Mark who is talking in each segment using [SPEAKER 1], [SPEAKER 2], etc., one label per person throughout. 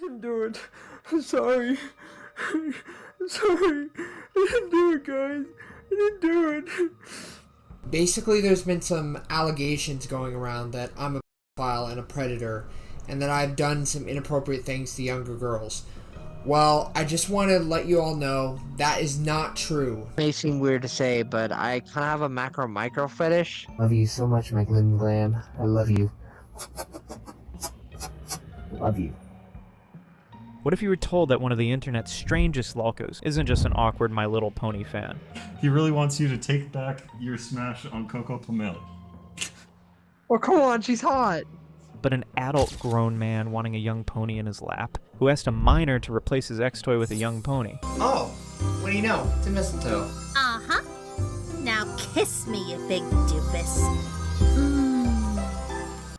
[SPEAKER 1] didn't do it. I'm sorry. I'm sorry. I didn't do it, guys. I didn't do it. Basically, there's been some allegations going around that I'm a pedophile and a predator, and that I've done some inappropriate things to younger girls. Well, I just want to let you all know that is not true.
[SPEAKER 2] May seem weird to say, but I kind of have a macro-micro fetish.
[SPEAKER 3] Love you so much, my Glen Glam. I love you. Love you.
[SPEAKER 4] What if you were told that one of the internet's strangest lolcos isn't just an awkward My Little Pony fan?
[SPEAKER 5] He really wants you to take back your smash on Coco Camille.
[SPEAKER 2] Oh, come on, she's hot!
[SPEAKER 4] But an adult grown man wanting a young pony in his lap, who asked a minor to replace his ex-toy with a young pony.
[SPEAKER 3] Oh, what do you know? It's a mistletoe.
[SPEAKER 6] Uh-huh. Now kiss me, you big doofus.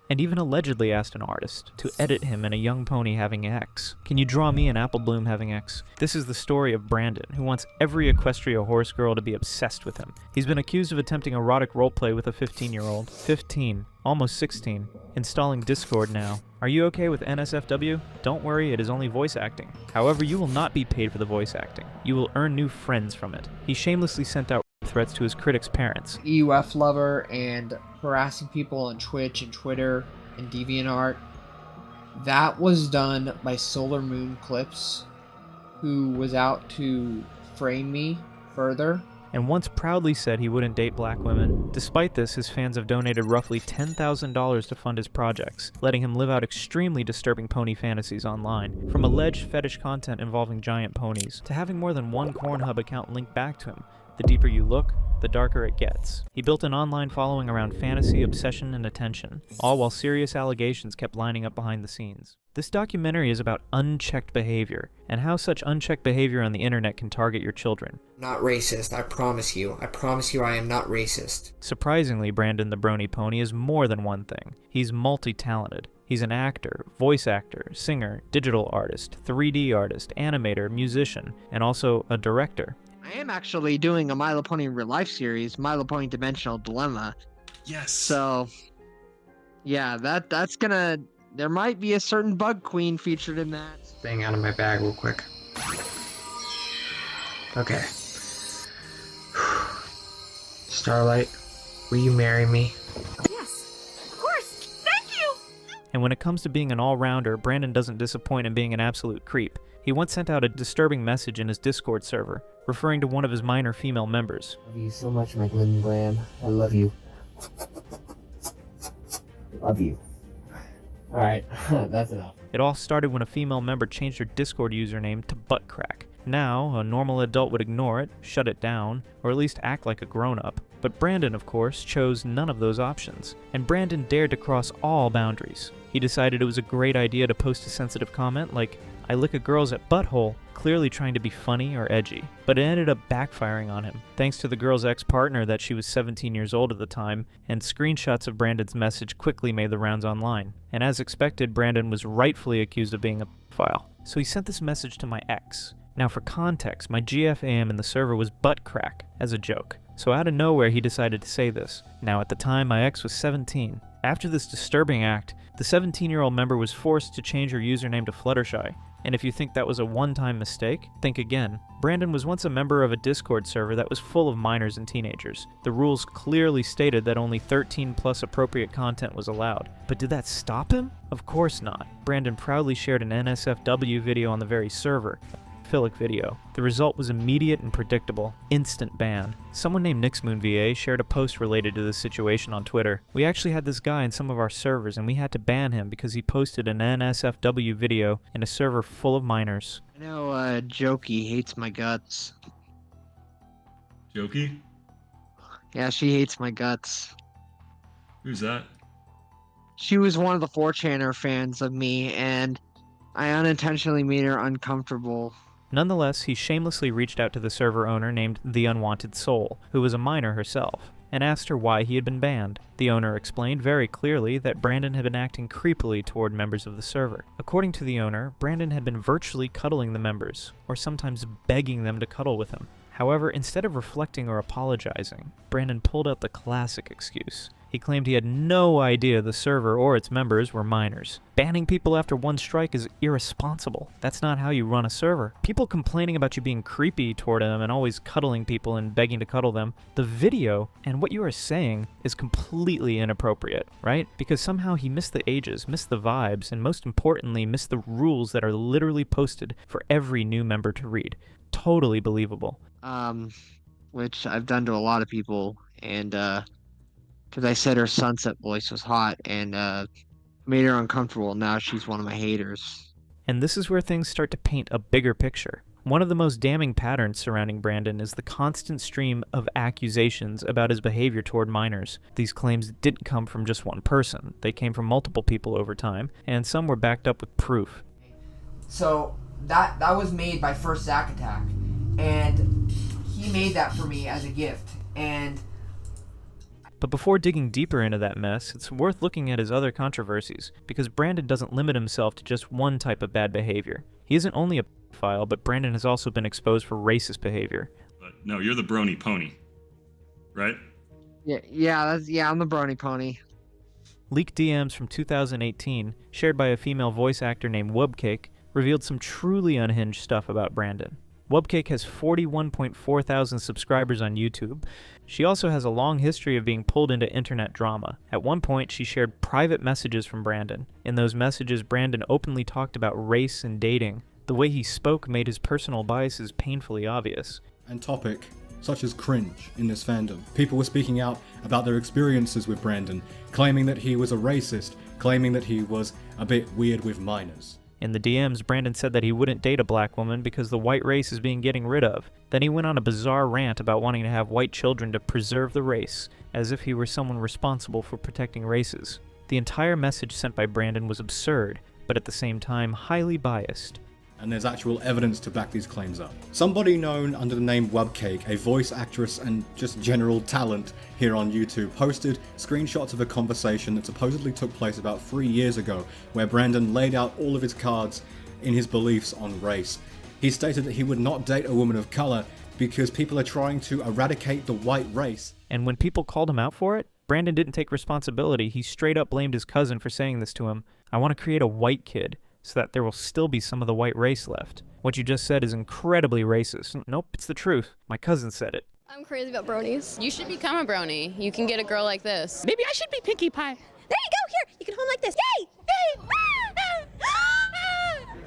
[SPEAKER 4] And even allegedly asked an artist to edit him in a young pony having X. Can you draw me an apple bloom having X? This is the story of Brandon, who wants every Equestria horse girl to be obsessed with him. He's been accused of attempting erotic roleplay with a 15-year-old. 15. Almost 16. Installing Discord now. Are you okay with NSFW? Don't worry, it is only voice acting. However, you will not be paid for the voice acting. You will earn new friends from it. He shamelessly sent out threats to his critics' parents.
[SPEAKER 1] EUF lover and harassing people on Twitch and Twitter and DeviantArt. That was done by Solar Moon Clips, who was out to frame me further.
[SPEAKER 4] And once proudly said he wouldn't date black women. Despite this, his fans have donated roughly $10,000 to fund his projects, letting him live out extremely disturbing pony fantasies online, from alleged fetish content involving giant ponies, to having more than one Pornhub account linked back to him. The deeper you look, the darker it gets. He built an online following around fantasy, obsession, and attention, all while serious allegations kept lining up behind the scenes. This documentary is about unchecked behavior, and how such unchecked behavior on the internet can target your children.
[SPEAKER 3] Not racist, I promise you. I promise you I am not racist.
[SPEAKER 4] Surprisingly, Brandon the Brony Pony is more than one thing. He's multi-talented. He's an actor, voice actor, singer, digital artist, 3D artist, animator, musician, and also a director.
[SPEAKER 2] I am actually doing a My Little Pony real life series, My Little Pony Dimensional Dilemma.
[SPEAKER 5] Yes.
[SPEAKER 2] So, yeah, that's gonna... There might be a certain bug queen featured in that.
[SPEAKER 3] Thing out of my bag real quick. Okay. Starlight, will you marry me?
[SPEAKER 6] Yes, of course. Thank you.
[SPEAKER 4] And when it comes to being an all-rounder, Brandon doesn't disappoint in being an absolute creep. He once sent out a disturbing message in his Discord server, referring to one of his minor female members.
[SPEAKER 3] Love you so much, my Glen Glam. I love you. Love you. Alright, that's enough.
[SPEAKER 4] It all started when a female member changed her Discord username to Buttcrack. Now, a normal adult would ignore it, shut it down, or at least act like a grown-up. But Brandon, of course, chose none of those options. And Brandon dared to cross all boundaries. He decided it was a great idea to post a sensitive comment like, "I lick a girl's at butthole," clearly trying to be funny or edgy. But it ended up backfiring on him, thanks to the girl's ex-partner that she was 17 years old at the time, and screenshots of Brandon's message quickly made the rounds online. And as expected, Brandon was rightfully accused of being a pedophile. So he sent this message to my ex. Now for context, my GFAM in the server was Buttcrack, as a joke. So out of nowhere he decided to say this. Now at the time my ex was 17. After this disturbing act, the 17-year-old member was forced to change her username to Fluttershy. And if you think that was a one-time mistake, think again. Brandon was once a member of a Discord server that was full of minors and teenagers. The rules clearly stated that only 13+ appropriate content was allowed. But did that stop him? Of course not. Brandon proudly shared an NSFW video on the very server. Philic video. The result was immediate and predictable. Instant ban. Someone named NixMoonVA shared a post related to this situation on Twitter. We actually had this guy in some of our servers and we had to ban him because he posted an NSFW video in a server full of minors.
[SPEAKER 2] I know, Jokey hates my guts.
[SPEAKER 5] Jokey?
[SPEAKER 2] Yeah, she hates my guts.
[SPEAKER 5] Who's that?
[SPEAKER 2] She was one of the 4chaner fans of me, and I unintentionally made her uncomfortable.
[SPEAKER 4] Nonetheless, he shamelessly reached out to the server owner named The Unwanted Soul, who was a minor herself, and asked her why he had been banned. The owner explained very clearly that Brandon had been acting creepily toward members of the server. According to the owner, Brandon had been virtually cuddling the members, or sometimes begging them to cuddle with him. However, instead of reflecting or apologizing, Brandon pulled out the classic excuse. He He claimed he had no idea the server or its members were minors. Banning people after one strike is irresponsible. That's not how you run a server. People complaining about you being creepy toward them and always cuddling people and begging to cuddle them, the video and what you are saying is completely inappropriate, right? Because somehow he missed the ages, missed the vibes, and most importantly, missed the rules that are literally posted for every new member to read. Totally believable.
[SPEAKER 2] Which I've done to a lot of people, and because I said her sunset voice was hot and made her uncomfortable. Now she's one of my haters.
[SPEAKER 4] And this is where things start to paint a bigger picture. One of the most damning patterns surrounding Brandon is the constant stream of accusations about his behavior toward minors. These claims didn't come from just one person. They came from multiple people over time, and some were backed up with proof.
[SPEAKER 1] So that was made by First Zack Attack, and he made that for me as a gift. And
[SPEAKER 4] but before digging deeper into that mess, it's worth looking at his other controversies, because Brandon doesn't limit himself to just one type of bad behavior. He isn't only a pedophile, but Brandon has also been exposed for racist behavior.
[SPEAKER 5] But no, you're the Brony Pony, right?
[SPEAKER 2] Yeah, I'm the Brony Pony.
[SPEAKER 4] Leaked DMs from 2018, shared by a female voice actor named Wubcake, revealed some truly unhinged stuff about Brandon. Wubcake has 41.4 thousand subscribers on YouTube. She also has a long history of being pulled into internet drama. At one point, she shared private messages from Brandon. In those messages, Brandon openly talked about race and dating. The way he spoke made his personal biases painfully obvious.
[SPEAKER 7] And topic such as cringe in this fandom. People were speaking out about their experiences with Brandon, claiming that he was a racist, claiming that he was a bit weird with minors.
[SPEAKER 4] In the DMs, Brandon said that he wouldn't date a black woman because the white race is being getting rid of. Then he went on a bizarre rant about wanting to have white children to preserve the race, as if he were someone responsible for protecting races. The entire message sent by Brandon was absurd, but at the same time highly biased.
[SPEAKER 7] And there's actual evidence to back these claims up. Somebody known under the name Wubcake, a voice actress and just general talent here on YouTube, posted screenshots of a conversation that supposedly took place about 3 years ago, where Brandon laid out all of his cards in his beliefs on race. He stated that he would not date a woman of color because people are trying to eradicate the white race.
[SPEAKER 4] And when people called him out for it, Brandon didn't take responsibility. He straight up blamed his cousin for saying this to him. I want to create a white kid, so that there will still be some of the white race left. What you just said is incredibly racist. Nope, it's the truth. My cousin said it.
[SPEAKER 8] I'm crazy about bronies.
[SPEAKER 9] You should become a brony. You can get a girl like this.
[SPEAKER 6] Maybe I should be Pinkie Pie. There you go, here, you can hold like this. Yay! Yay!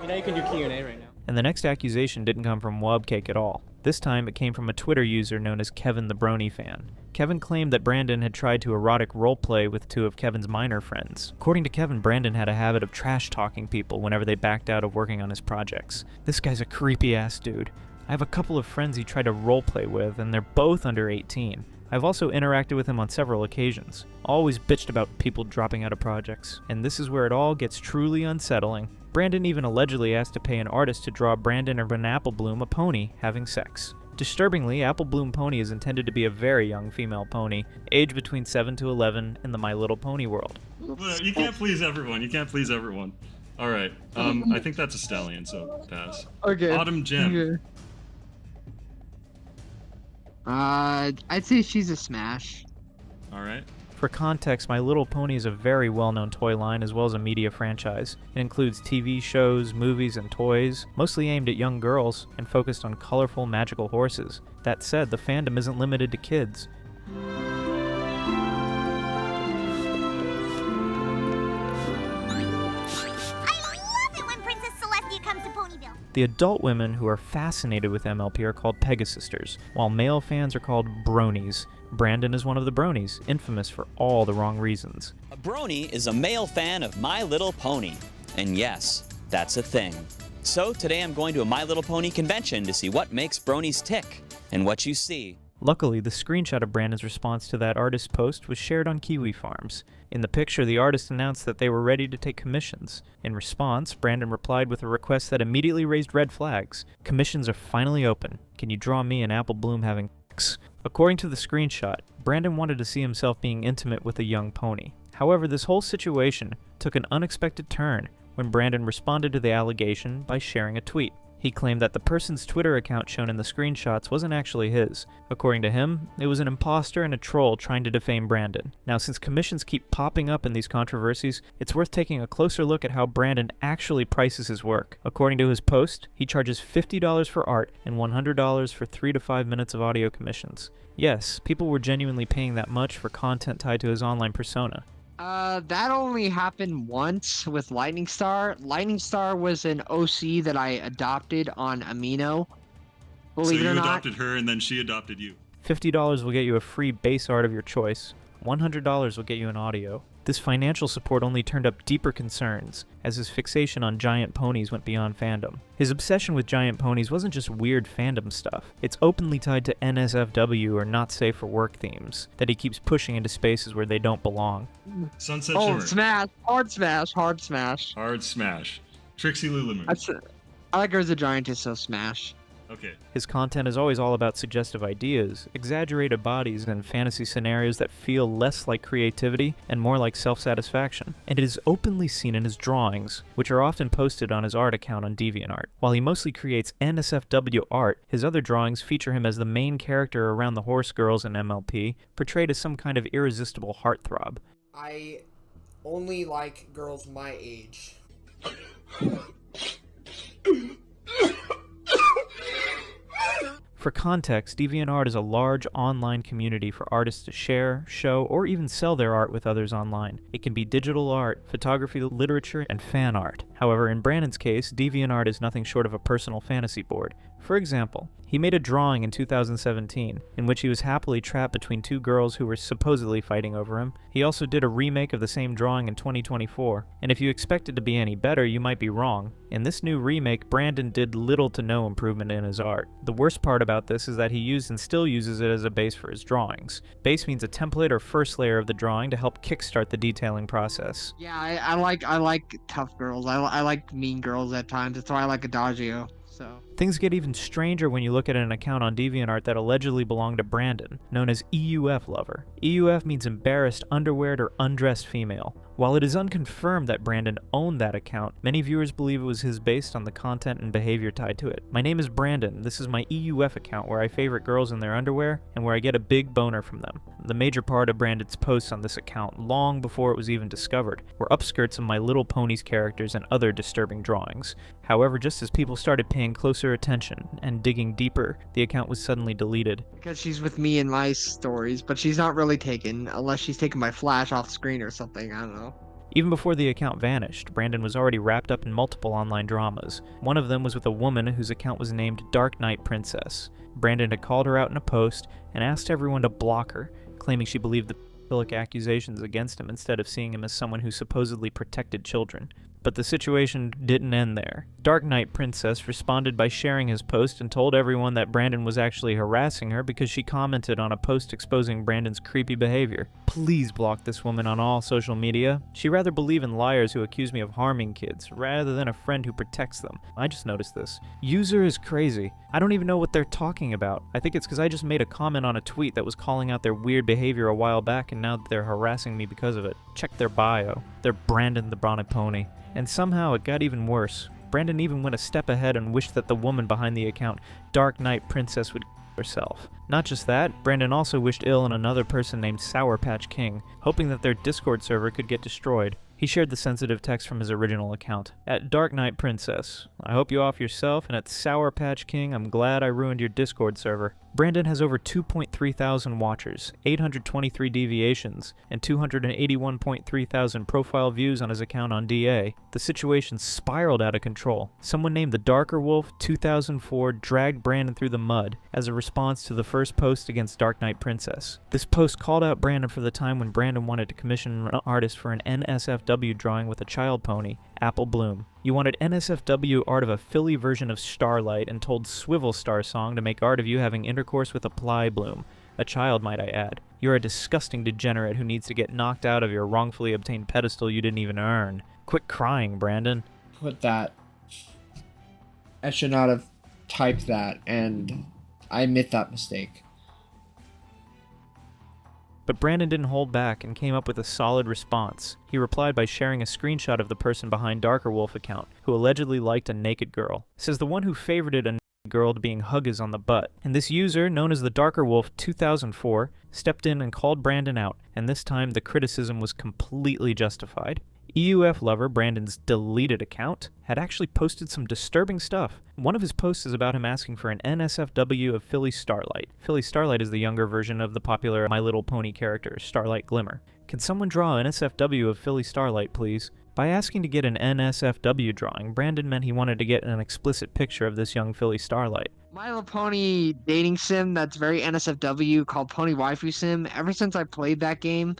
[SPEAKER 10] You know you can do Q&A right now.
[SPEAKER 4] And the next accusation didn't come from Wubcake at all. This time it came from a Twitter user known as Kevin the Brony Fan. Kevin claimed that Brandon had tried to erotic roleplay with two of Kevin's minor friends. According to Kevin, Brandon had a habit of trash-talking people whenever they backed out of working on his projects. This guy's a creepy-ass dude. I have a couple of friends he tried to roleplay with, and they're both under 18. I've also interacted with him on several occasions. Always bitched about people dropping out of projects. And this is where it all gets truly unsettling. Brandon even allegedly asked to pay an artist to draw Brandon of an Apple Bloom, a pony, having sex. Disturbingly, Apple Bloom Pony is intended to be a very young female pony, aged between 7 to 11 in the My Little Pony world.
[SPEAKER 5] You can't please everyone. You can't please everyone. All right. I think that's a stallion, so pass.
[SPEAKER 2] Okay.
[SPEAKER 5] Autumn Gem.
[SPEAKER 2] Okay. I'd say she's a smash.
[SPEAKER 5] All right.
[SPEAKER 4] For context, My Little Pony is a very well-known toy line as well as a media franchise. It includes TV shows, movies, and toys, mostly aimed at young girls and focused on colorful, magical horses. That said, the fandom isn't limited to kids. The adult women who are fascinated with MLP are called Pegasisters, while male fans are called Bronies. Brandon is one of the Bronies, infamous for all the wrong reasons.
[SPEAKER 11] A Brony is a male fan of My Little Pony. And yes, that's a thing. So today I'm going to a My Little Pony convention to see what makes Bronies tick. And what you see.
[SPEAKER 4] Luckily, the screenshot of Brandon's response to that artist's post was shared on Kiwi Farms. In the picture, the artist announced that they were ready to take commissions. In response, Brandon replied with a request that immediately raised red flags. Commissions are finally open. Can you draw me an Apple Bloom having sex? According to the screenshot, Brandon wanted to see himself being intimate with a young pony. However, this whole situation took an unexpected turn when Brandon responded to the allegation by sharing a tweet. He claimed that the person's Twitter account shown in the screenshots wasn't actually his. According to him, it was an imposter and a troll trying to defame Brandon. Now, since commissions keep popping up in these controversies, it's worth taking a closer look at how Brandon actually prices his work. According to his post, he charges $50 for art and $100 for 3 to 5 minutes of audio commissions. Yes, people were genuinely paying that much for content tied to his online persona.
[SPEAKER 2] That only happened once with Lightning Star. Lightning Star was an OC that I adopted on Amino. Believe it or not.
[SPEAKER 5] So you adopted her and then she adopted you.
[SPEAKER 4] $50 will get you a free base art of your choice. $100 will get you an audio. This financial support only turned up deeper concerns, as his fixation on giant ponies went beyond fandom. His obsession with giant ponies wasn't just weird fandom stuff, it's openly tied to NSFW or not safe for work themes, that he keeps pushing into spaces where they don't belong.
[SPEAKER 5] Sunset
[SPEAKER 2] Oh,
[SPEAKER 5] Shimmer.
[SPEAKER 2] smash! Hard smash! Hard smash!
[SPEAKER 5] Hard smash. Trixie Lulumoon.
[SPEAKER 2] I like her as a giantess, so smash.
[SPEAKER 5] Okay.
[SPEAKER 4] His content is always all about suggestive ideas, exaggerated bodies, and fantasy scenarios that feel less like creativity and more like self-satisfaction. And it is openly seen in his drawings, which are often posted on his art account on DeviantArt. While he mostly creates NSFW art, his other drawings feature him as the main character around the horse girls in MLP, portrayed as some kind of irresistible heartthrob.
[SPEAKER 3] I only like girls my age.
[SPEAKER 4] For context, DeviantArt is a large online community for artists to share, show, or even sell their art with others online. It can be digital art, photography, literature, and fan art. However, in Brandon's case, DeviantArt is nothing short of a personal fantasy board. For example, he made a drawing in 2017 in which he was happily trapped between two girls who were supposedly fighting over him. He also did a remake of the same drawing in 2024, and if you expect it to be any better, you might be wrong. In this new remake, Brandon did little to no improvement in his art. The worst part about this is that he used and still uses it as a base for his drawings. Base means a template or first layer of the drawing to help kickstart the detailing process.
[SPEAKER 2] Yeah, I like tough girls. I like mean girls at times. That's why I like Adagio. So.
[SPEAKER 4] Things get even stranger when you look at an account on DeviantArt that allegedly belonged to Brandon, known as EUF Lover. EUF means embarrassed, underweared, or undressed female. While it is unconfirmed that Brandon owned that account, many viewers believe it was his based on the content and behavior tied to it. My name is Brandon. This is my EUF account where I favorite girls in their underwear and where I get a big boner from them. The major part of Brandon's posts on this account, long before it was even discovered, were upskirts of My Little Pony's characters and other disturbing drawings. However, just as people started paying closer attention and digging deeper, the account was suddenly deleted.
[SPEAKER 2] Because she's with me in my stories, but she's not really taken, unless she's taken by flash off screen or something, I don't know.
[SPEAKER 4] Even before the account vanished, Brandon was already wrapped up in multiple online dramas. One of them was with a woman whose account was named Dark Knight Princess. Brandon had called her out in a post and asked everyone to block her, claiming she believed the pedophilic accusations against him instead of seeing him as someone who supposedly protected children. But the situation didn't end there. Dark Knight Princess responded by sharing his post and told everyone that Brandon was actually harassing her because she commented on a post exposing Brandon's creepy behavior. Please block this woman on all social media. She rather believe in liars who accuse me of harming kids, rather than a friend who protects them. I just noticed this. User is crazy. I don't even know what they're talking about. I think it's because I just made a comment on a tweet that was calling out their weird behavior a while back, and now they're harassing me because of it. Check their bio. They're Brandon the Brony Pony. And somehow it got even worse. Brandon even went a step ahead and wished that the woman behind the account, Dark Knight Princess, would herself. Not just that, Brandon also wished ill on another person named Sour Patch King, hoping that their Discord server could get destroyed. He shared the sensitive text from his original account. At Dark Knight Princess, I hope you off yourself, and at Sour Patch King, I'm glad I ruined your Discord server. Brandon has over 2.3 thousand watchers, 823 deviations, and 281.3 thousand profile views on his account on DA. The situation spiraled out of control. Someone named the Darker Wolf 2004 dragged Brandon through the mud as a response to the first post against Dark Knight Princess. This post called out Brandon for the time when Brandon wanted to commission an artist for an NSFW drawing with a child pony, Apple Bloom. You wanted NSFW art of a Philly version of Starlight and told Swivel Star Song to make art of you having intercourse with a Ply Bloom. A child, might I add. You're a disgusting degenerate who needs to get knocked out of your wrongfully obtained pedestal you didn't even earn. Quit crying, Brandon.
[SPEAKER 1] Put that. I should not have typed that, and I admit that mistake.
[SPEAKER 4] But Brandon didn't hold back and came up with a solid response. He replied by sharing a screenshot of the person behind Darker Wolf account, who allegedly liked a naked girl. It says the one who favorited a girl being huggies on the butt, and this user, known as the Darker Wolf 2004, stepped in and called Brandon out, and this time the criticism was completely justified. EUF lover, Brandon's deleted account, had actually posted some disturbing stuff. One of his posts is about him asking for an NSFW of Philly Starlight. Philly Starlight is the younger version of the popular My Little Pony character, Starlight Glimmer. Can someone draw an NSFW of Philly Starlight, please? By asking to get an NSFW drawing, Brandon meant he wanted to get an explicit picture of this young Philly Starlight.
[SPEAKER 2] My Little Pony dating sim that's very NSFW called Pony Waifu Sim. Ever since I played that game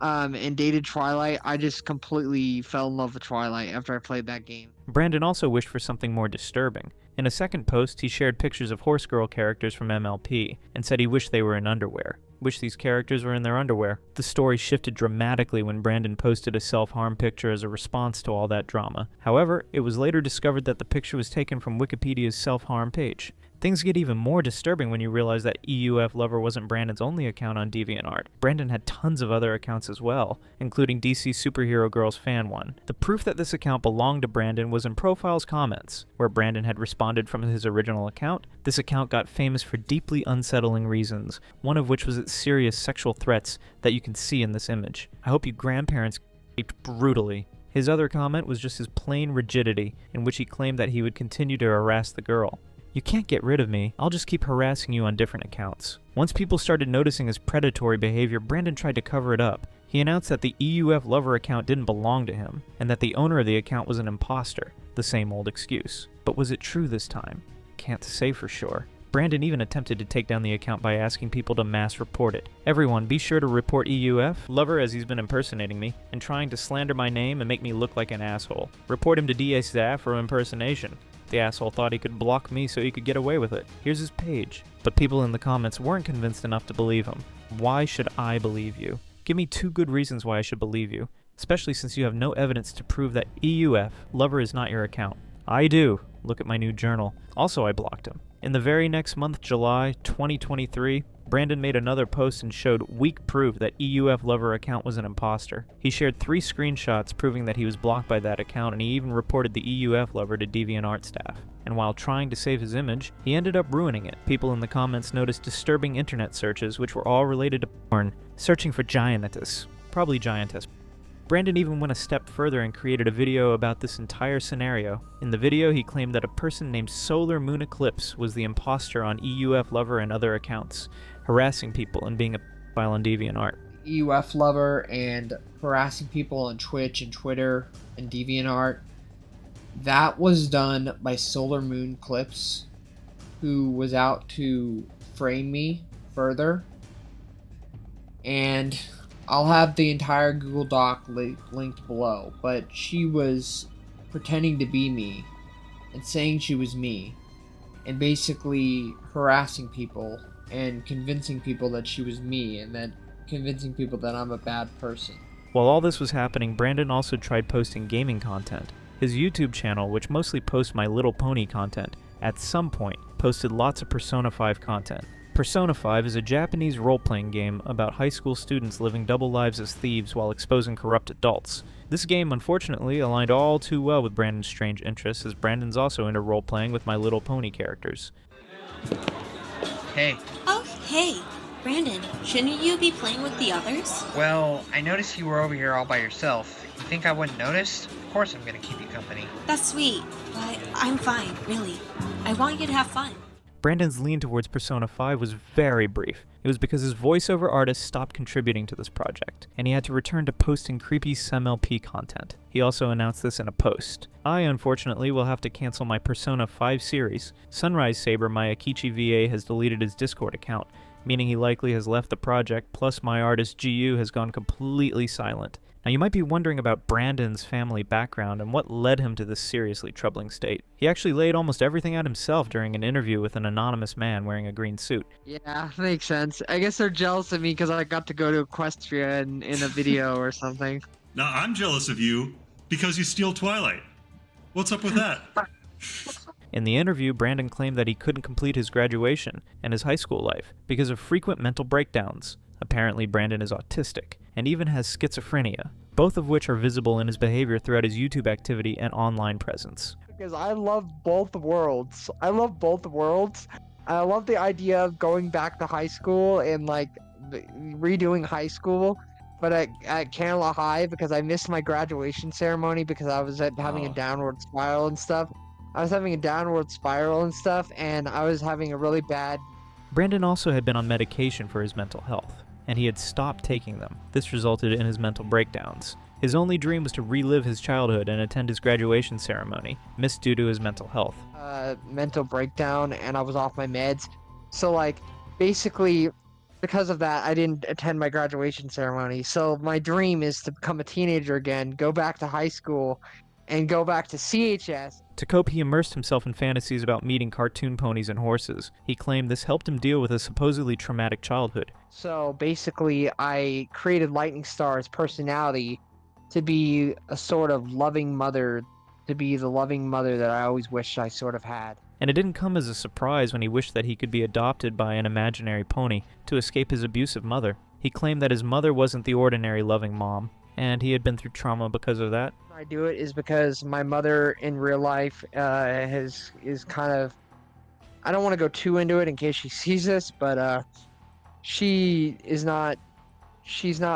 [SPEAKER 2] and dated Twilight, I just completely fell in love with Twilight after I played that game.
[SPEAKER 4] Brandon also wished for something more disturbing. In a second post, he shared pictures of Horse Girl characters from MLP and said he wished they were in underwear. Wish these characters were in their underwear. The story shifted dramatically when Brandon posted a self-harm picture as a response to all that drama. However, it was later discovered that the picture was taken from Wikipedia's self-harm page. Things get even more disturbing when you realize that EUF Lover wasn't Brandon's only account on DeviantArt. Brandon had tons of other accounts as well, including DC Superhero Girls Fan 1. The proof that this account belonged to Brandon was in Profile's comments, where Brandon had responded from his original account. This account got famous for deeply unsettling reasons, one of which was its serious sexual threats that you can see in this image. I hope you grandparents raped brutally. His other comment was just his plain rigidity, in which he claimed that he would continue to harass the girl. You can't get rid of me, I'll just keep harassing you on different accounts. Once people started noticing his predatory behavior, Brandon tried to cover it up. He announced that the EUF Lover account didn't belong to him, and that the owner of the account was an imposter. The same old excuse. But was it true this time? Can't say for sure. Brandon even attempted to take down the account by asking people to mass report it. Everyone, be sure to report EUF Lover as he's been impersonating me, and trying to slander my name and make me look like an asshole. Report him to DA staff for impersonation. The asshole thought he could block me so he could get away with it. Here's his page. But people in the comments weren't convinced enough to believe him. Why should I believe you? Give me 2 good reasons why I should believe you, especially since you have no evidence to prove that EUF Lover is not your account. I do. Look at my new journal. Also, I blocked him. In the very next month, July 2023, Brandon made another post and showed weak proof that EUF Lover account was an imposter. He shared 3 screenshots proving that he was blocked by that account, and he even reported the EUF Lover to DeviantArt staff. And while trying to save his image, he ended up ruining it. People in the comments noticed disturbing internet searches, which were all related to porn, searching for giantess, probably giantess. Brandon even went a step further and created a video about this entire scenario. In the video, he claimed that a person named Solar Moon Eclipse was the imposter on EUF Lover and other accounts, harassing people and being a pedophile on DeviantArt.
[SPEAKER 1] EUF Lover and harassing people on Twitch and Twitter and DeviantArt. That was done by Solar Moon Eclipse, who was out to frame me further. And I'll have the entire Google Doc linked below, but she was pretending to be me and saying she was me and basically harassing people and convincing people that she was me and then convincing people that I'm a bad person.
[SPEAKER 4] While all this was happening, Brandon also tried posting gaming content. His YouTube channel, which mostly posts My Little Pony content, at some point posted lots of Persona 5 content. Persona 5 is a Japanese role-playing game about high school students living double lives as thieves while exposing corrupt adults. This game, unfortunately, aligned all too well with Brandon's strange interests, as Brandon's also into role-playing with My Little Pony characters.
[SPEAKER 8] Hey.
[SPEAKER 6] Oh, hey. Brandon, shouldn't you be playing with the others?
[SPEAKER 8] Well, I noticed you were over here all by yourself. You think I wouldn't notice? Of course I'm gonna keep you company.
[SPEAKER 6] That's sweet, but I'm fine, really. I want you to have fun.
[SPEAKER 4] Brandon's lean towards Persona 5 was very brief. It was because his voiceover artist stopped contributing to this project, and he had to return to posting Creepiest MLP content. He also announced this in a post. I, unfortunately, will have to cancel my Persona 5 series. Sunrise Saber, my Akichi VA, has deleted his Discord account, meaning he likely has left the project, plus my artist GU has gone completely silent. Now you might be wondering about Brandon's family background and what led him to this seriously troubling state. He actually laid almost everything out himself during an interview with an anonymous man wearing a green suit.
[SPEAKER 2] Yeah, makes sense. I guess they're jealous of me because I got to go to Equestria in a video or something.
[SPEAKER 5] Now I'm jealous of you because you steal Twilight. What's up with that?
[SPEAKER 4] In the interview, Brandon claimed that he couldn't complete his graduation and his high school life because of frequent mental breakdowns. Apparently, Brandon is autistic, and even has schizophrenia, both of which are visible in his behavior throughout his YouTube activity and online presence.
[SPEAKER 2] Because I love both worlds. I love both worlds. I love the idea of going back to high school and like redoing high school, but at Canela High, because I missed my graduation ceremony because I was having a downward spiral and stuff. I was having a downward spiral and stuff, and I was having a really bad...
[SPEAKER 4] Brandon also had been on medication for his mental health, and he had stopped taking them. This resulted in his mental breakdowns. His only dream was to relive his childhood and attend his graduation ceremony, missed due to his mental health.
[SPEAKER 2] Mental breakdown, and I was off my meds. So, like, basically, because of that, I didn't attend my graduation ceremony. So my dream is to become a teenager again, go back to high school, and go back to CHS.
[SPEAKER 4] To cope, he immersed himself in fantasies about meeting cartoon ponies and horses. He claimed this helped him deal with a supposedly traumatic childhood.
[SPEAKER 2] So basically, I created Lightning Star's personality to be a sort of loving mother, to be the loving mother that I always wished I sort of had.
[SPEAKER 4] And it didn't come as a surprise when he wished that he could be adopted by an imaginary pony to escape his abusive mother. He claimed that his mother wasn't the ordinary loving mom, and he had been through trauma because of that.
[SPEAKER 2] I do it is because my mother in real life is kind of... I don't want to go too into it in case she sees this, but she's not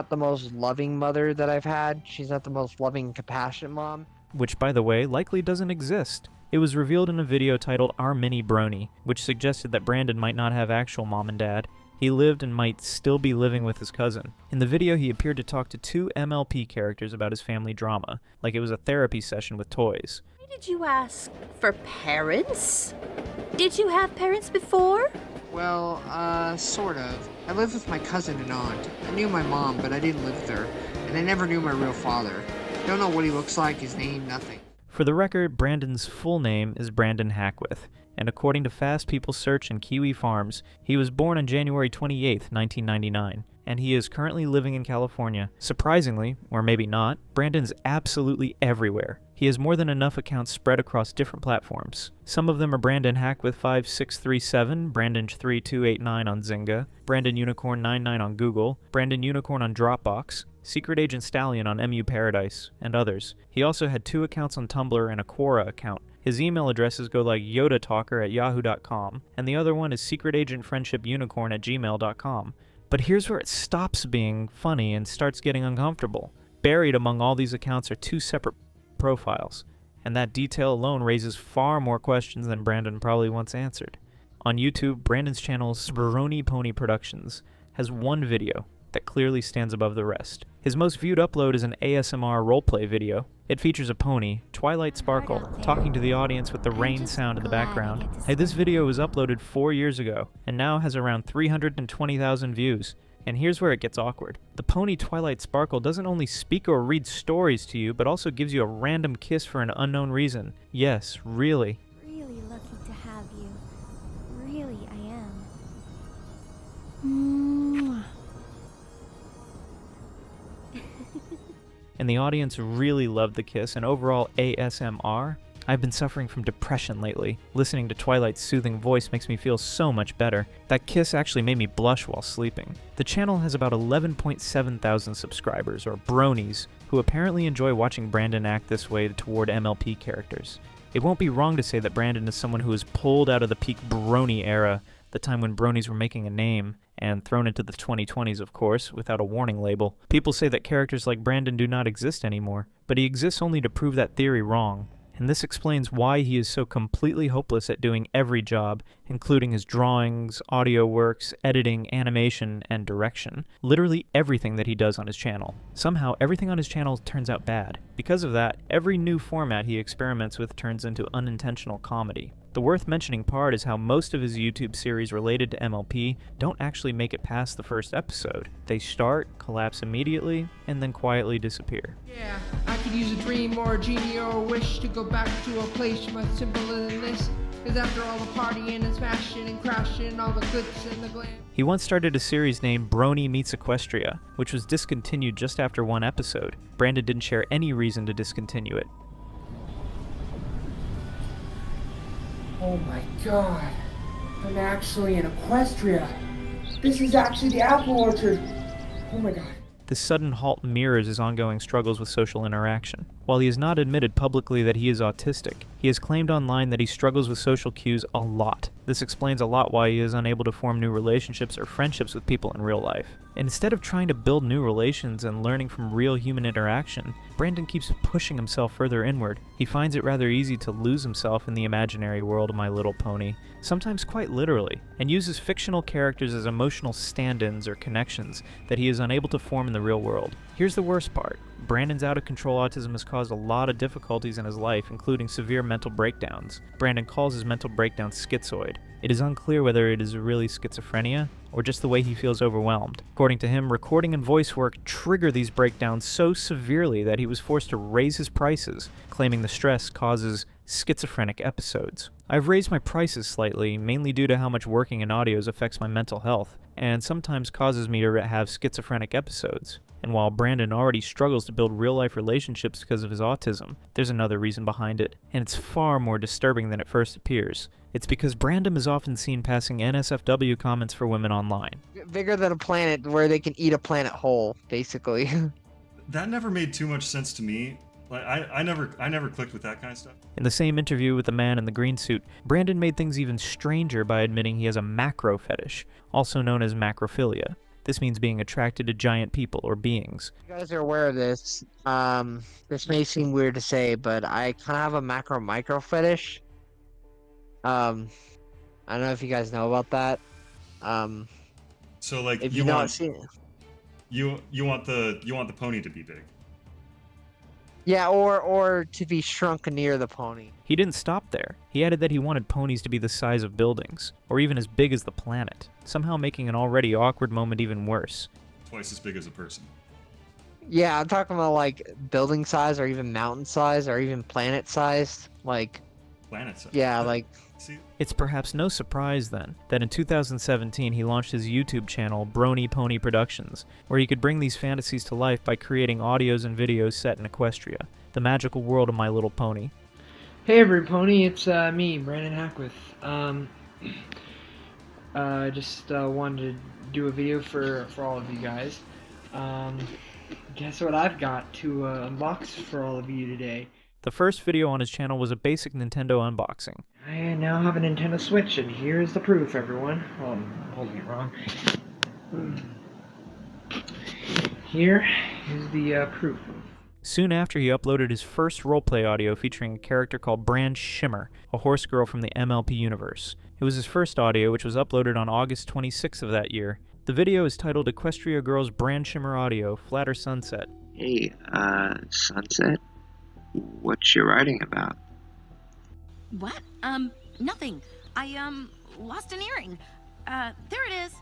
[SPEAKER 2] the most loving mother that I've had. She's not the most loving, compassionate mom.
[SPEAKER 4] Which, by the way, likely doesn't exist. It was revealed in a video titled Our Mini Brony, which suggested that Brandon might not have actual mom and dad. He lived and might still be living with his cousin. In the video, he appeared to talk to two MLP characters about his family drama, like it was a therapy session with toys.
[SPEAKER 6] Why did you ask for parents? Did you have parents before?
[SPEAKER 2] Well, sort of. I lived with my cousin and aunt. I knew my mom, but I didn't live with her. And I never knew my real father. Don't know what he looks like, his name, nothing.
[SPEAKER 4] For the record, Brandon's full name is Brandon Hackwith, and according to Fast People Search and Kiwi Farms, he was born on January 28, 1999, and he is currently living in California. Surprisingly, or maybe not, Brandon's absolutely everywhere. He has more than enough accounts spread across different platforms. Some of them are Brandon Hackwith 5637, Brandon 3289 on Zynga, Brandon Unicorn 99 on Google, Brandon Unicorn on Dropbox, Secret Agent Stallion on MU Paradise, and others. He also had 2 accounts on Tumblr and a Quora account. His email addresses go like yodatalker@yahoo.com, and the other one is secretagentfriendshipunicorn@gmail.com. But here's where it stops being funny and starts getting uncomfortable. Buried among all these accounts are 2 separate profiles, and that detail alone raises far more questions than Brandon probably once answered. On YouTube, Brandon's channel, Brony Pony Productions, has 1 video that clearly stands above the rest. His most viewed upload is an ASMR roleplay video. It features a pony, Twilight Sparkle, talking to the audience with the rain sound in the background. Hey, this video was uploaded 4 years ago, and now has around 320,000 views. And here's where it gets awkward. The pony Twilight Sparkle doesn't only speak or read stories to you, but also gives you a random kiss for an unknown reason. Yes, really.
[SPEAKER 6] Really lucky to have you. Really, I am.
[SPEAKER 4] And the audience really loved the kiss, and overall ASMR. I've been suffering from depression lately. Listening to Twilight's soothing voice makes me feel so much better. That kiss actually made me blush while sleeping. The channel has about 11.7 thousand subscribers, or bronies, who apparently enjoy watching Brandon act this way toward MLP characters. It won't be wrong to say that Brandon is someone who was pulled out of the peak brony era, the time when bronies were making a name, and thrown into the 2020s, of course, without a warning label. People say that characters like Brandon do not exist anymore, but he exists only to prove that theory wrong. And this explains why he is so completely hopeless at doing every job, including his drawings, audio works, editing, animation, and direction. Literally everything that he does on his channel. Somehow, everything on his channel turns out bad. Because of that, every new format he experiments with turns into unintentional comedy. The worth mentioning part is how most of his YouTube series related to MLP don't actually make it past the first episode. They start, collapse immediately, and then quietly disappear.
[SPEAKER 10] Yeah, I could use a dream or a genie or a wish to go back to a place much simpler than this. Cause after all the partying and smashing and crashing and all the glitz and the glam.
[SPEAKER 4] He once started a series named Brony Meets Equestria, which was discontinued just after 1 episode. Brandon didn't share any reason to discontinue it.
[SPEAKER 1] Oh my god, I'm actually in Equestria.
[SPEAKER 10] This is actually the apple orchard. Oh my god.
[SPEAKER 4] This sudden halt mirrors his ongoing struggles with social interaction. While he has not admitted publicly that he is autistic, he has claimed online that he struggles with social cues a lot. This explains a lot why he is unable to form new relationships or friendships with people in real life. Instead of trying to build new relations and learning from real human interaction, Brandon keeps pushing himself further inward. He finds it rather easy to lose himself in the imaginary world of My Little Pony, sometimes quite literally, and uses fictional characters as emotional stand-ins or connections that he is unable to form in the real world. Here's the worst part. Brandon's out-of-control autism has caused a lot of difficulties in his life, including severe mental breakdowns. Brandon calls his mental breakdown schizoid. It is unclear whether it is really schizophrenia or just the way he feels overwhelmed. According to him, recording and voice work trigger these breakdowns so severely that he was forced to raise his prices, claiming the stress causes schizophrenic episodes. I've raised my prices slightly, mainly due to how much working in audios affects my mental health, and sometimes causes me to have schizophrenic episodes. And while Brandon already struggles to build real-life relationships because of his autism, there's another reason behind it, and it's far more disturbing than it first appears. It's because Brandon is often seen passing NSFW comments for women online.
[SPEAKER 2] Bigger than a planet where they can eat a planet whole, basically.
[SPEAKER 5] That never made too much sense to me. Like I never clicked with that kind of stuff.
[SPEAKER 4] In the same interview with the man in the green suit, Brandon made things even stranger by admitting he has a macro fetish, also known as macrophilia. This means being attracted to giant people or beings.
[SPEAKER 2] You guys are aware of this. This may seem weird to say, but I kind of have a macro-micro fetish. I don't know if you guys know about that.
[SPEAKER 5] So like
[SPEAKER 2] if
[SPEAKER 5] you
[SPEAKER 2] not
[SPEAKER 5] want
[SPEAKER 2] seen it.
[SPEAKER 5] you want the pony to be big.
[SPEAKER 2] Yeah, or to be shrunk near the pony.
[SPEAKER 4] He didn't stop there. He added that he wanted ponies to be the size of buildings, or even as big as the planet, somehow making an already awkward moment even worse.
[SPEAKER 5] Twice as big as a person.
[SPEAKER 2] Yeah, I'm talking about like building size, or even mountain size, or even planet sized. Like
[SPEAKER 5] planet size.
[SPEAKER 2] Yeah, like.
[SPEAKER 5] See?
[SPEAKER 4] It's perhaps no surprise, then, that in 2017 he launched his YouTube channel, Brony Pony Productions, where he could bring these fantasies to life by creating audios and videos set in Equestria, the magical world of My Little Pony.
[SPEAKER 10] Hey every pony, it's me, Brandon Hackwith. Just wanted to do a video for all of you guys. Guess what I've got to unbox for all of you today.
[SPEAKER 4] The first video on his channel was a basic Nintendo unboxing.
[SPEAKER 10] I now have a Nintendo Switch, and here's the proof, everyone. Oh, I'm holding it wrong. Here is the proof.
[SPEAKER 4] Soon after, he uploaded his first roleplay audio featuring a character called Brand Shimmer, a horse girl from the MLP universe. It was his first audio, which was uploaded on August 26th of that year. The video is titled Equestria Girls Brand Shimmer Audio, Flatter Sunset.
[SPEAKER 12] Hey, Sunset? What you writing about?
[SPEAKER 13] What? Nothing. I, lost an earring. There it is.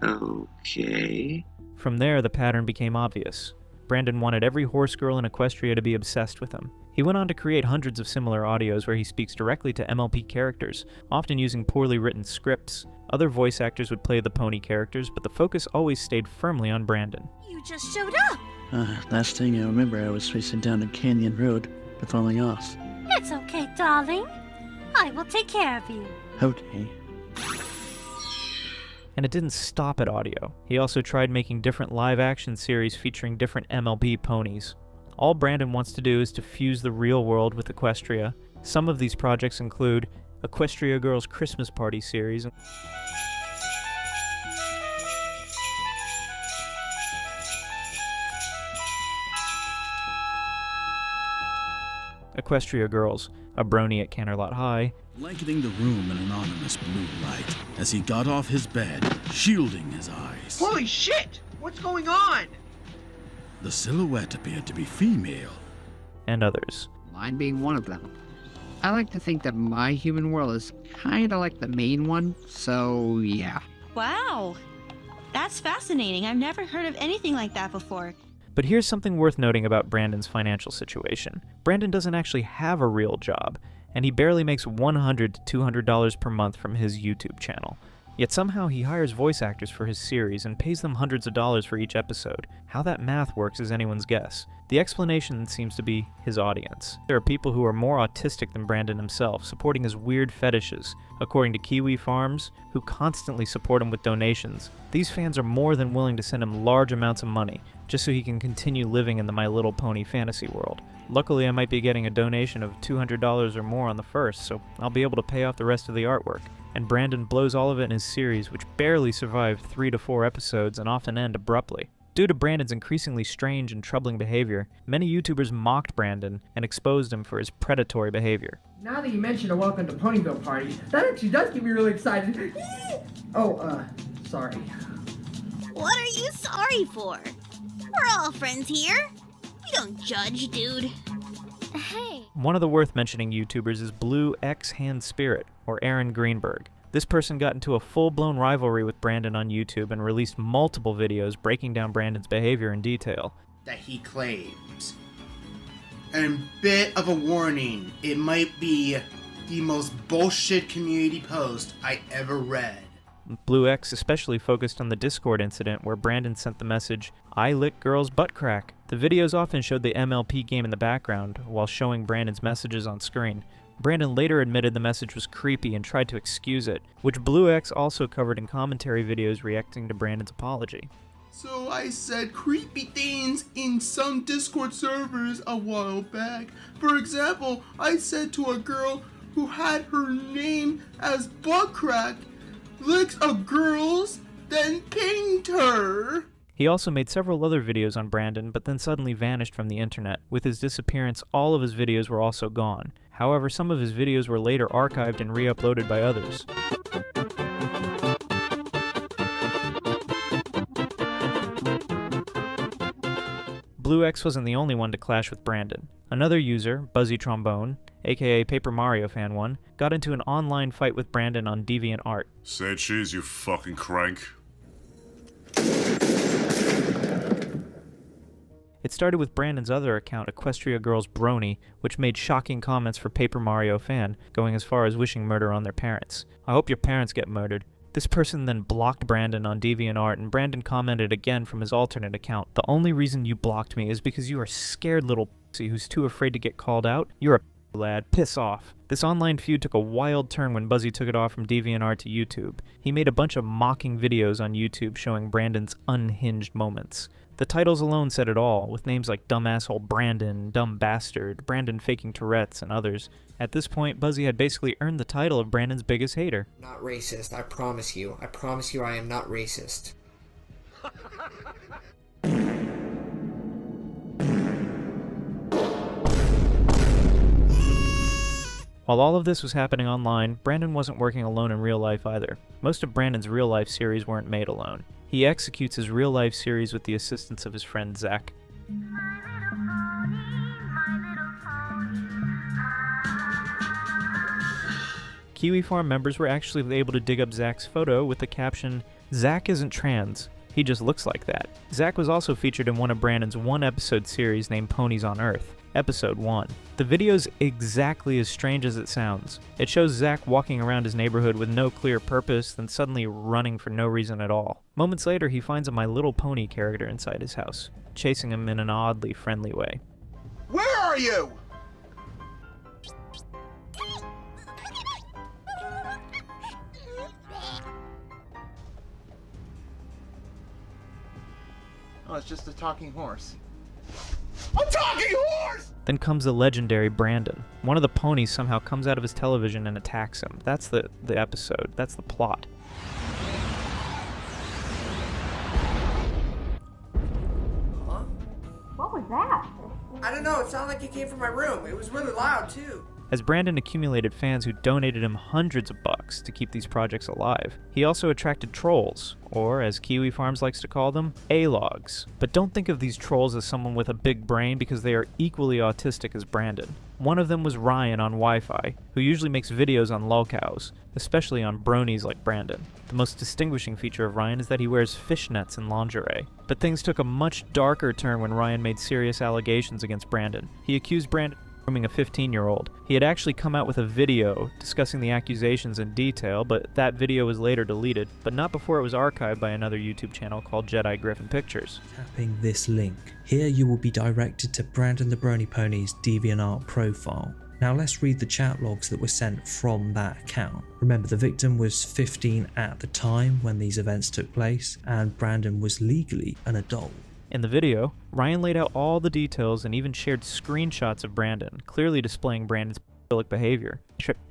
[SPEAKER 12] Okay.
[SPEAKER 4] From there, the pattern became obvious. Brandon wanted every horse girl in Equestria to be obsessed with him. He went on to create hundreds of similar audios where he speaks directly to MLP characters, often using poorly written scripts. Other voice actors would play the pony characters, but the focus always stayed firmly on Brandon.
[SPEAKER 13] You just showed up.
[SPEAKER 14] Last thing I remember, I was racing down a canyon road, but falling off.
[SPEAKER 13] It's okay, darling. I will take care of you.
[SPEAKER 14] Okay.
[SPEAKER 4] And it didn't stop at audio. He also tried making different live-action series featuring different MLP ponies. All Brandon wants to do is to fuse the real world with Equestria. Some of these projects include Equestria Girls Christmas Party series, Equestria Girls, a brony at Canterlot High,
[SPEAKER 15] blanketing the room in an ominous blue light as he got off his bed, shielding his eyes.
[SPEAKER 10] Holy shit! What's going on?
[SPEAKER 15] The silhouette appeared to be female.
[SPEAKER 4] and others.
[SPEAKER 8] Mine being one of them. I like to think that my human world is kinda like the main one, so yeah.
[SPEAKER 16] Wow, that's fascinating. I've never heard of anything like that before.
[SPEAKER 4] But here's something worth noting about Brandon's financial situation. Brandon doesn't actually have a real job, and he barely makes $100 to $200 per month from his YouTube channel. Yet somehow he hires voice actors for his series and pays them hundreds of dollars for each episode. How that math works is anyone's guess. The explanation seems to be his audience. There are people who are more autistic than Brandon himself, supporting his weird fetishes, according to Kiwi Farms, who constantly support him with donations. These fans are more than willing to send him large amounts of money, just so he can continue living in the My Little Pony fantasy world. Luckily, I might be getting a donation of $200 or more on the first, so I'll be able to pay off the rest of the artwork. And Brandon blows all of it in his series, which barely survive 3 to 4 episodes and often end abruptly. Due to Brandon's increasingly strange and troubling behavior, many YouTubers mocked Brandon and exposed him for his predatory behavior.
[SPEAKER 10] Now that you mentioned a Welcome to Ponyville party, that actually does get me really excited. Sorry.
[SPEAKER 16] What are you sorry for? We're all friends here. We don't judge, dude. Hey.
[SPEAKER 4] One of the worth mentioning YouTubers is Blue X Hand Spirit, or Aaron Greenberg. This person got into a full-blown rivalry with Brandon on YouTube and released multiple videos breaking down Brandon's behavior in detail.
[SPEAKER 17] That he claims. And bit of a warning, it might be the most bullshit community post I ever read.
[SPEAKER 4] Blue X especially focused on the Discord incident where Brandon sent the message, "I lick girls' butt crack." The videos often showed the MLP game in the background while showing Brandon's messages on screen. Brandon later admitted the message was creepy and tried to excuse it, which Blue X also covered in commentary videos reacting to Brandon's apology.
[SPEAKER 17] So I said creepy things in some Discord servers a while back. For example, I said to a girl who had her name as butt crack, licks a girl's, then pinged her.
[SPEAKER 4] He also made several other videos on Brandon, but then suddenly vanished from the internet. With his disappearance, all of his videos were also gone. However, some of his videos were later archived and re-uploaded by others. Blue X wasn't the only one to clash with Brandon. Another user, Buzzy Trombone, aka Paper Mario Fan 1, got into an online fight with Brandon on DeviantArt.
[SPEAKER 18] Say cheese, you fucking crank.
[SPEAKER 4] It started with Brandon's other account, Equestria Girls Brony, which made shocking comments for Paper Mario Fan, going as far as wishing murder on their parents. "I hope your parents get murdered." This person then blocked Brandon on DeviantArt, and Brandon commented again from his alternate account, "The only reason you blocked me is because you are a scared little pussy who's too afraid to get called out. You're a lad, piss off." This online feud took a wild turn when Buzzy took it off from DeviantArt to YouTube. He made a bunch of mocking videos on YouTube showing Brandon's unhinged moments. The titles alone said it all, with names like Dumb Asshole Brandon, Dumb Bastard, Brandon Faking Tourette's, and others. At this point, Buzzy had basically earned the title of Brandon's biggest hater.
[SPEAKER 3] Not racist, I promise you. I promise you I am not racist.
[SPEAKER 4] While all of this was happening online, Brandon wasn't working alone in real life either. Most of Brandon's real life series weren't made alone. He executes his real life series with the assistance of his friend Zach. Kiwi Farm members were actually able to dig up Zach's photo with the caption, "Zach isn't trans, he just looks like that." Zach was also featured in one of Brandon's one-episode series named Ponies on Earth, Episode 1. The video's exactly as strange as it sounds. It shows Zach walking around his neighborhood with no clear purpose, then suddenly running for no reason at all. Moments later, he finds a My Little Pony character inside his house, chasing him in an oddly friendly way.
[SPEAKER 17] Where are you? Oh, it's just a talking horse. A talking horse!
[SPEAKER 4] Then comes the legendary Brandon. One of the ponies somehow comes out of his television and attacks him. That's the episode. That's the plot.
[SPEAKER 1] Huh?
[SPEAKER 13] What was that?
[SPEAKER 1] I don't know, it sounded like it came from my room. It was really loud, too.
[SPEAKER 4] As Brandon accumulated fans who donated him hundreds of bucks to keep these projects alive, he also attracted trolls, or as Kiwi Farms likes to call them, A-logs. But don't think of these trolls as someone with a big brain because they are equally autistic as Brandon. One of them was Ryan on Wi-Fi, who usually makes videos on lolcows, especially on bronies like Brandon. The most distinguishing feature of Ryan is that he wears fishnets and lingerie. But things took a much darker turn when Ryan made serious allegations against Brandon. He accused Brandon grooming a 15-year-old. He had actually come out with a video discussing the accusations in detail, but that video was later deleted, but not before it was archived by another YouTube channel called Jedi Griffin Pictures.
[SPEAKER 19] Tapping this link, here you will be directed to Brandon the Brony Pony's DeviantArt profile. Now let's read the chat logs that were sent from that account. Remember, the victim was 15 at the time when these events took place, and Brandon was legally an adult.
[SPEAKER 4] In the video, Ryan laid out all the details and even shared screenshots of Brandon, clearly displaying Brandon's pedophilic behavior.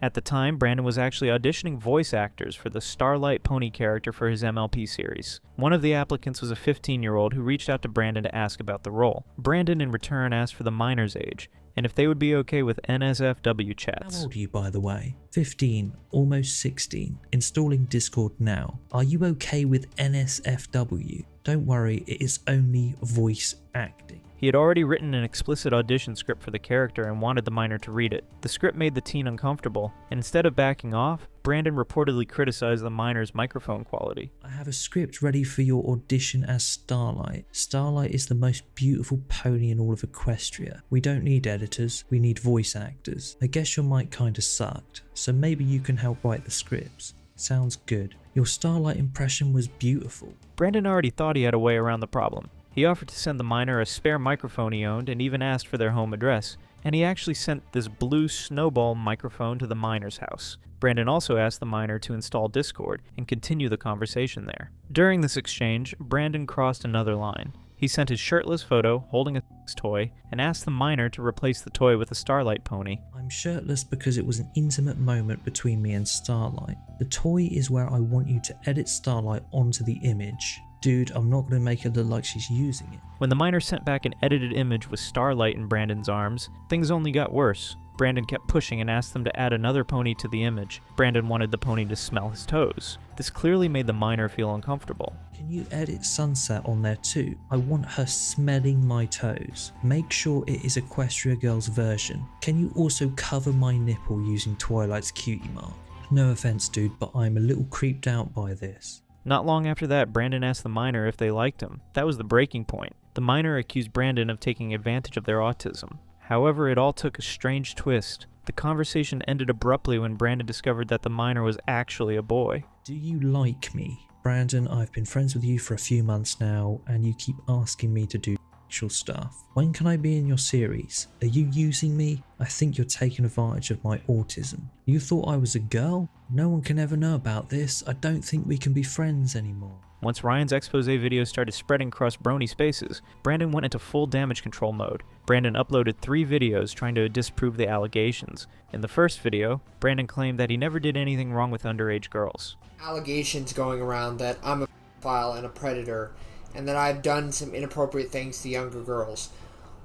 [SPEAKER 4] At the time, Brandon was actually auditioning voice actors for the Starlight Pony character for his MLP series. One of the applicants was a 15-year-old who reached out to Brandon to ask about the role. Brandon in return asked for the minor's age, and if they would be okay with NSFW chats.
[SPEAKER 19] How old are you, by the way? 15, almost 16, installing Discord now. Are you okay with NSFW? Don't worry, it is only voice acting.
[SPEAKER 4] He had already written an explicit audition script for the character and wanted the minor to read it. The script made the teen uncomfortable, and instead of backing off, Brandon reportedly criticized the minor's microphone quality.
[SPEAKER 19] I have a script ready for your audition as Starlight. Starlight is the most beautiful pony in all of Equestria. We don't need editors, we need voice actors. I guess your mic kinda sucked, so maybe you can help write the scripts. Sounds good. Your Starlight impression was beautiful.
[SPEAKER 4] Brandon already thought he had a way around the problem. He offered to send the minor a spare microphone he owned and even asked for their home address, and he actually sent this blue snowball microphone to the minor's house. Brandon also asked the minor to install Discord and continue the conversation there. During this exchange, Brandon crossed another line. He sent his shirtless photo holding a toy and asked the minor to replace the toy with a Starlight pony.
[SPEAKER 19] I'm shirtless because it was an intimate moment between me and Starlight. The toy is where I want you to edit Starlight onto the image. Dude, I'm not going to make it look like she's using it.
[SPEAKER 4] When the minor sent back an edited image with Starlight in Brandon's arms, things only got worse. Brandon kept pushing and asked them to add another pony to the image. Brandon wanted the pony to smell his toes. This clearly made the minor feel uncomfortable.
[SPEAKER 19] Can you edit Sunset on there too? I want her smelling my toes. Make sure it is Equestria Girl's version. Can you also cover my nipple using Twilight's cutie mark? No offense, dude, but I'm a little creeped out by this.
[SPEAKER 4] Not long after that, Brandon asked the minor if they liked him. That was the breaking point. The minor accused Brandon of taking advantage of their autism. However, it all took a strange twist. The conversation ended abruptly when Brandon discovered that the minor was actually a boy.
[SPEAKER 19] Do you like me? Brandon, I've been friends with you for a few months now, and you keep asking me to do sexual stuff. When can I be in your series? Are you using me? I think you're taking advantage of my autism. You thought I was a girl? No one can ever know about this. I don't think we can be friends anymore.
[SPEAKER 4] Once Ryan's expose video started spreading across Brony spaces, Brandon went into full damage control mode. Brandon uploaded 3 videos trying to disprove the allegations. In the first video, Brandon claimed that he never did anything wrong with underage girls.
[SPEAKER 1] Allegations going around that I'm a pedophile and a predator, and that I've done some inappropriate things to younger girls.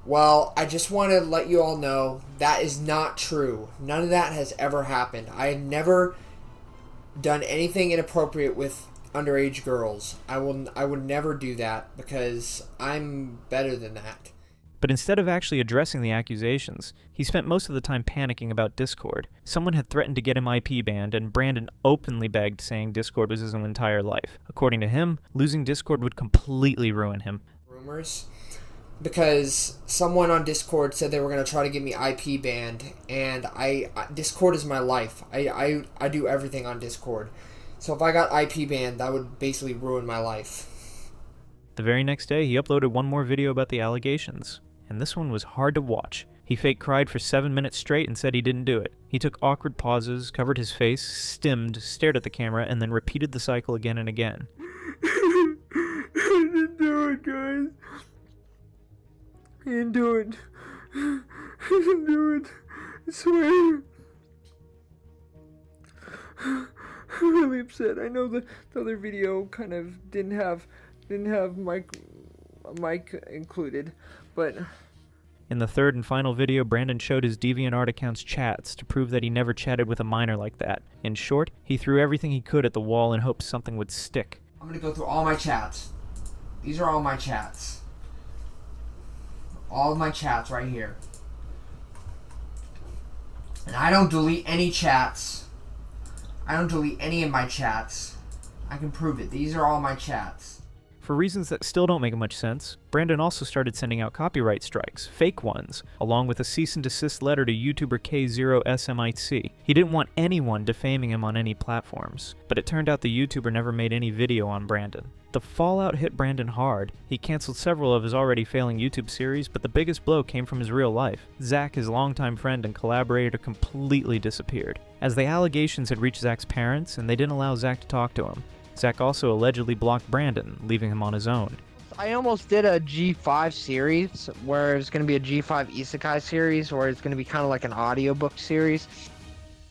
[SPEAKER 1] Well, I just want to let you all know that is not true. None of that has ever happened. I have never done anything inappropriate with underage girls. I would never do that because I'm better than that.
[SPEAKER 4] But instead of actually addressing the accusations, he spent most of the time panicking about Discord. Someone had threatened to get him IP banned, and Brandon openly begged, saying Discord was his entire life. According to him, losing Discord would completely ruin him.
[SPEAKER 1] Rumors? Because someone on Discord said they were going to try to get me IP banned, and Discord is my life. I do everything on Discord. So if I got IP banned, that would basically ruin my life.
[SPEAKER 4] The very next day, he uploaded one more video about the allegations, and this one was hard to watch. He fake cried for 7 minutes straight and said he didn't do it. He took awkward pauses, covered his face, stimmed, stared at the camera, and then repeated the cycle again and again.
[SPEAKER 1] I didn't do it, guys. I didn't do it. I didn't do it. I swear. I'm really upset. I know the other video kind of didn't have mic included, but...
[SPEAKER 4] In the third and final video, Brandon showed his DeviantArt account's chats to prove that he never chatted with a minor like that. In short, he threw everything he could at the wall in hopes something would stick.
[SPEAKER 1] I'm gonna go through all my chats. These are all my chats. All of my chats right here. And I don't delete any chats. I don't delete any of my chats. I can prove it. These are all my chats.
[SPEAKER 4] For reasons that still don't make much sense, Brandon also started sending out copyright strikes, fake ones, along with a cease and desist letter to YouTuber K0SMIC. He didn't want anyone defaming him on any platforms, but it turned out the YouTuber never made any video on Brandon. The fallout hit Brandon hard. He canceled several of his already failing YouTube series, but the biggest blow came from his real life. Zach, his longtime friend and collaborator, completely disappeared, as the allegations had reached Zach's parents and they didn't allow Zach to talk to him. Zach also allegedly blocked Brandon, leaving him on his own.
[SPEAKER 2] I almost did a G5 series where it's going to be a G5 Isekai series where it's going to be kind of like an audiobook series.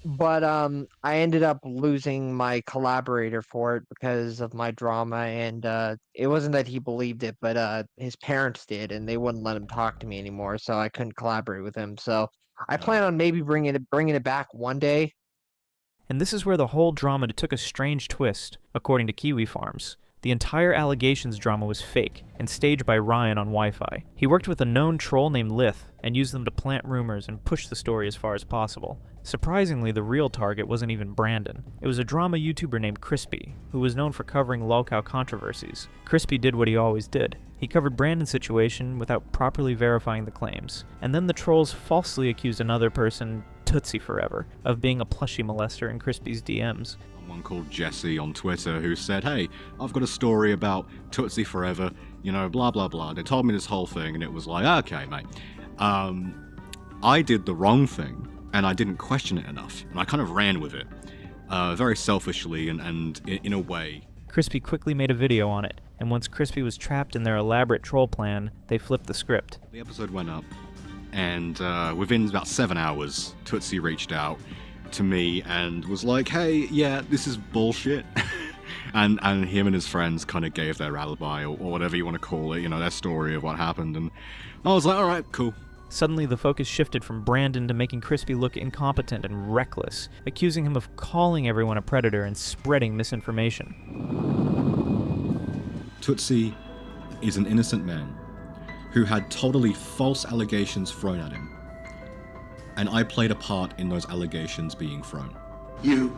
[SPEAKER 2] But I ended up losing my collaborator for it because of my drama, and it wasn't that he believed it, but his parents did, and they wouldn't let him talk to me anymore, so I couldn't collaborate with him. So I plan on maybe bringing it back one day.
[SPEAKER 4] And this is where the whole drama took a strange twist, according to Kiwi Farms. The entire allegations drama was fake and staged by Ryan on Wi-Fi. He worked with a known troll named Lith and used them to plant rumors and push the story as far as possible. Surprisingly, the real target wasn't even Brandon. It was a drama YouTuber named Crispy, who was known for covering lolcow controversies. Crispy did what he always did. He covered Brandon's situation without properly verifying the claims. And then the trolls falsely accused another person, Tootsie Forever, of being a plushie molester in Crispy's DMs.
[SPEAKER 7] Someone called Jesse on Twitter who said, hey, I've got a story about Tootsie Forever, you know, blah blah blah. They told me this whole thing and it was like, okay mate. I did the wrong thing and I didn't question it enough. And I kind of ran with it, very selfishly and in a way.
[SPEAKER 4] Crispy quickly made a video on it, and once Crispy was trapped in their elaborate troll plan, they flipped the script.
[SPEAKER 7] The episode went up, and within about 7 hours, Tootsie reached out to me and was like, hey, yeah, this is bullshit. and him and his friends kind of gave their alibi, or whatever you want to call it, you know, their story of what happened, and I was like, alright, cool.
[SPEAKER 4] Suddenly, the focus shifted from Brandon to making Crispy look incompetent and reckless, accusing him of calling everyone a predator and spreading misinformation.
[SPEAKER 7] Tootsie is an innocent man who had totally false allegations thrown at him, and I played a part in those allegations being thrown.
[SPEAKER 17] You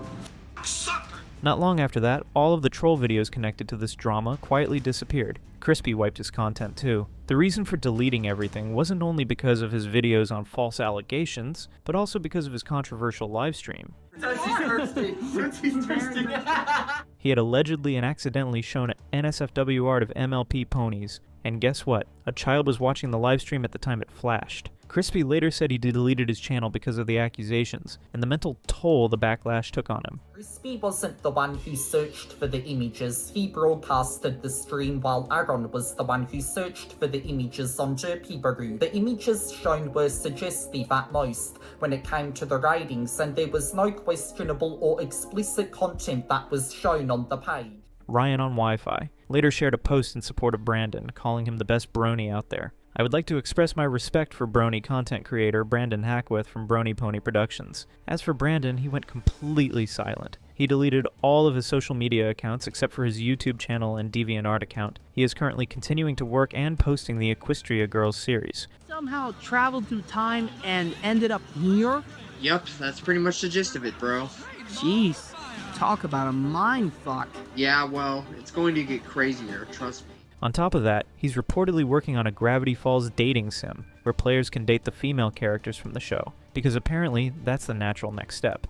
[SPEAKER 17] suck!
[SPEAKER 4] Not long after that, all of the troll videos connected to this drama quietly disappeared. Crispy wiped his content too. The reason for deleting everything wasn't only because of his videos on false allegations, but also because of his controversial livestream. He had allegedly and accidentally shown NSFW art of MLP ponies, and guess what? A child was watching the livestream at the time it flashed. Crispy later said he deleted his channel because of the accusations, and the mental toll the backlash took on him.
[SPEAKER 20] Crispy wasn't the one who searched for the images. He broadcasted the stream while Aaron was the one who searched for the images on Derpy-Baroo. The images shown were suggestive at most when it came to the ratings, and there was no questionable or explicit content that was shown on the page.
[SPEAKER 4] Ryan on Wi-Fi later shared a post in support of Brandon, calling him the best brony out there. I would like to express my respect for brony content creator Brandon Hackwith from Brony Pony Productions. As for Brandon, he went completely silent. He deleted all of his social media accounts except for his YouTube channel and DeviantArt account. He is currently continuing to work and posting the Equestria Girls series.
[SPEAKER 21] Somehow traveled through time and ended up here?
[SPEAKER 2] Yep, that's pretty much the gist of it, bro.
[SPEAKER 21] Jeez, talk about a mind fuck.
[SPEAKER 2] Yeah, well, it's going to get crazier, trust me.
[SPEAKER 4] On top of that, he's reportedly working on a Gravity Falls dating sim, where players can date the female characters from the show, because apparently that's the natural next step.